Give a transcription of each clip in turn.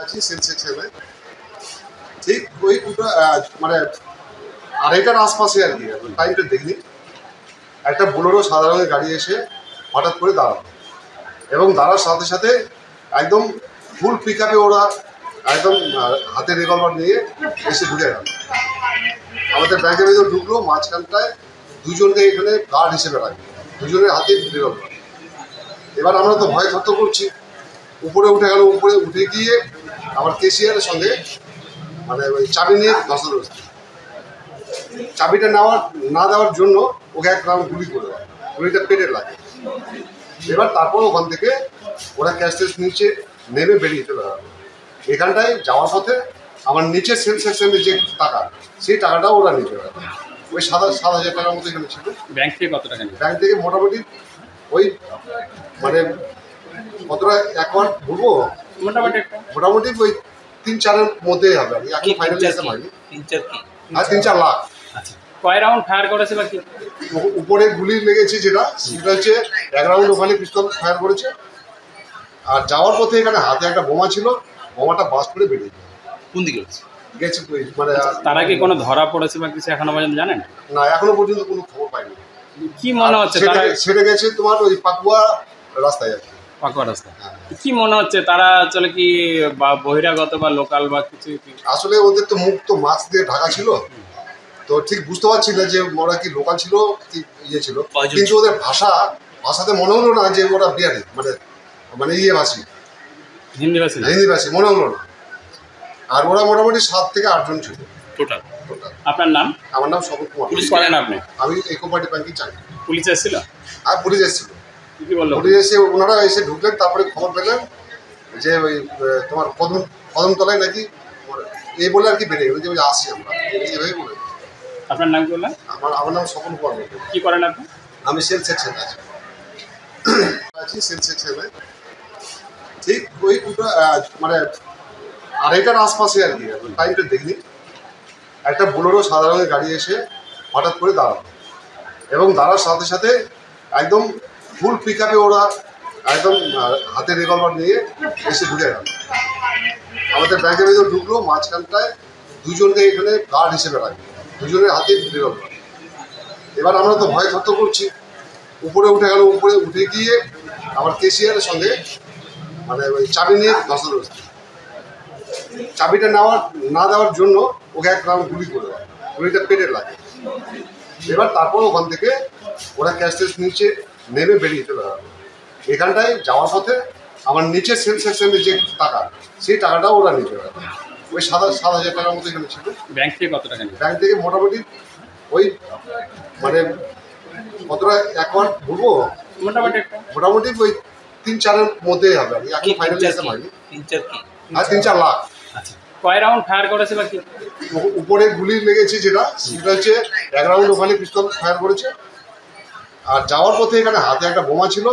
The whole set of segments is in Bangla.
আছি সেল সেকশনে ঠিক ওই মানে আড়াইটার আশপাশে আর কি টাইমটা দেখিনি। একটা বোলেরো সাদা রঙের গাড়ি এসে হঠাৎ করে দাঁড়ালো এবং দাঁড়ার সাথে সাথে একদম ফুল পিক আপে ওরা একদম হাতে রিভলভার নিয়ে এসে ঢুকে গেল। আমাদের ব্যাংকের ভিতরে ঢুকলো, মাঝখানটায় দুজনকে এখানে গার্ড হিসেবে রাখবে, দুজনের হাতে রিভলভার। এবার আমরা তো ভয় থরথর করছি, উপরে উঠে গেল। উপরে উঠে গিয়ে আমার কেশিয়ারের সঙ্গে মানে ওই চাবি নিয়ে ধস্তাধস্তি। চাবিটা না দেওয়ার জন্য ওকে এক রাউন্ড গুলি করে দেয়, গুলিটা পেটে লাগে। এবার তারপর ওখান থেকে ওরা ক্যাশ টেস্ট নিচে নেমে বেরিয়ে চলে গেল। এখানটায় যাওয়ার পথে আমার নিচের সেল সেকশনের যে টাকা, সেই টাকাটাও ওরা নিয়ে চলে গেল। ওই 7,000 টাকার মতো এখানে ছিল। ব্যাংক থেকে কত টাকা? ব্যাংক থেকে মোটামুটি ওই মানে কতটা অ্যাকাউন্ট বলবো, মোটামুটি ওই 3-4-এর মধ্যেই হবে। আমি এখন ফাইনালি আসতে পারিনি। 3-4 লাখ। আচ্ছা, কয় রাউন্ড ফায়ার করেছে বা কি? উপরে গুলি লেগেছে, সেটা হচ্ছে 1 রাউন্ড ওখানে পিস্তল ফায়ার করেছে। আর যাওয়ার পথে এখানে হাতে একটা বোমা ছিল, বোমাটা বাস্ট করে বেরিয়ে যায়। কোন দিকে গেছে মানে। তারা কি কোনো ধরা পড়েছে বা কিছু এখনো পর্যন্ত জানেন? না, এখনো পর্যন্ত কোনো খবর পাইনি। কি মনে হচ্ছে তারা সেটা গেছে তোমার ওই পাকুয়া রাস্তায় আছে। পাকুয়া রাস্তা। কি মনে হচ্ছে তারা চলে কি বা বহিরাগত বা লোকাল বা কিছু? আসলে ওদের তো মুখ তো মাস্ক দিয়ে ঢাকা ছিল, তো ঠিক বুঝতে পারছি না যে ওরা কি লোকাল ছিল কি ইয়ে ছিল। কিন্তু ওদের ভাষাতে মনে হলো না যে ওরা বিহারি, মানে ইয়ে ভাষী, হিন্দি ভাষী মনে হলো না। আর ওরা মোটামুটি 7 থেকে 8 জন ছিল টোটাল। আপনার নাম? আমার নাম স্বপন কুমার। পুলিশ করেন আপনি? আমি ইকোপার্টি ব্যাংকে চাকরি। পুলিশ এসেছিল? আর পুলিশ এসেছিল। কি বললো? পুলিশ এসে ওনারা এসে ঢুকলেন, তারপরে খবর পেলেন যে ওই তোমার কদমতলায় নাকি এই বলে আর কি বেরিয়ে গেল যে ওই আসছি আমরা, এইভাবে বলে। আপনার নাম কি বললেন? আমার নাম স্বপন কুমার। কি করেন আপনি? আমি সেল সেকশনে আছি সেল সেকশনে ঠিক ওই মানে আড়াইটার আশপাশে আর কি টাইমটা দেখিনি। একটা বোলেরো সাদা রঙের গাড়ি এসে হঠাৎ করে দাঁড়ালো এবং দাঁড়ার সাথে সাথে একদম ফুল পিক আপে ওরা একদম হাতে রিভলভার নিয়ে এসে ঢুকে গেল। আমাদের ব্যাংকের ভিতরে ঢুকলো, মাঝখানটায় দুজনকে এখানে গার্ড হিসেবে রাখবে, দুজনের হাতে রিভলভার। এবার আমরা তো ভয় থরথর করছি, উপরে উঠে গেল। উপরে উঠে গিয়ে আমার কেশিয়ারের সঙ্গে মানে ওই চাবি নিয়ে ধস্তাধস্তি। চাবিটা না দেওয়ার জন্য ওকে এক রাউন্ড গুলি করে দেয়, গুলিটা পেটে লাগে। এবার তারপর ওখান থেকে ওরা ক্যাশ টেস্ট নিচে নেমে বেরিয়ে চলে গেল। এখানটায় যাওয়ার পথে আমার নিচের সেল সেকশনের যে টাকা, সেই টাকাটাও ওরা নিয়ে চলে গেল। ওই 7,000 টাকার মতো এখানে ছিল। ব্যাংক থেকে কত টাকা? ব্যাংক থেকে মোটামুটি ওই মানে কতটা অ্যাকাউন্ট বলবো, মোটামুটি ওই 3-4-এর মধ্যেই হবে। আমি এখন ফাইনালি আসতে পারিনি। 3-4 লাখ। আচ্ছা, কয় রাউন্ড ফায়ার করেছে বা কি? উপরে গুলি লেগেছে, সেটা হচ্ছে 1 রাউন্ড ওখানে পিস্তল ফায়ার করেছে। আর যাওয়ার পথে এখানে হাতে একটা বোমা ছিল,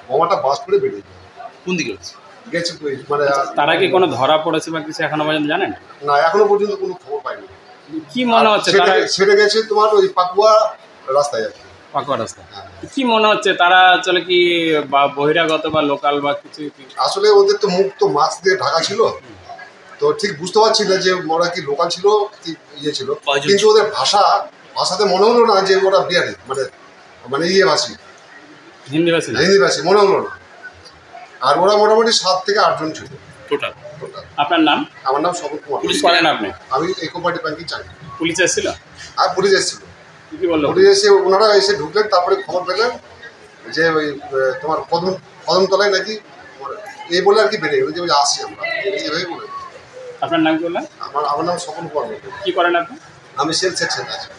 বোমাটা বাস্ট করে বেরিয়ে যায়। কোন দিকে গেছে মানে। তারা কি কোনো ধরা পড়েছে বা কিছু এখনো পর্যন্ত জানেন? না, এখনো পর্যন্ত কোনো খবর পাইনি। কি মনে হচ্ছে তারা সেটা গেছে তোমার ওই পাকুয়া রাস্তায় আছে। পাকুয়া রাস্তা। কি মনে হচ্ছে তারা চলে কি বা বহিরাগত বা লোকাল বা কিছু? আসলে ওদের তো মুখ তো মাস্ক দিয়ে ঢাকা ছিল, তো ঠিক বুঝতে পারছি না যে ওরা কি লোকাল ছিল কি ইয়ে ছিল। কিন্তু ওদের ভাষাতে মনে হলো না যে ওরা বিহারি, মানে ইয়ে ভাষী, হিন্দি ভাষী মনে হলো না। আর ওরা মোটামুটি 7 থেকে 8 জন ছিল টোটাল। আপনার নাম? আমার নাম স্বপন কুমার। পুলিশ করেন আপনি? আমি ইকোপার্টি ব্যাংকে চাকরি। পুলিশ এসেছিল? আর পুলিশ এসেছিল। কি বললো? পুলিশ এসে ওনারা এসে ঢুকলেন, তারপরে খবর পেলেন যে ওই তোমার কদমতলায় নাকি এই বলে আর কি বেরিয়ে গেল যে ওই আসছি আমরা, এইভাবে বলে। আপনার নাম কি বললেন? আমার নাম স্বপন কুমার। কি করেন আপনি? আমি সেল সেকশনে আছি।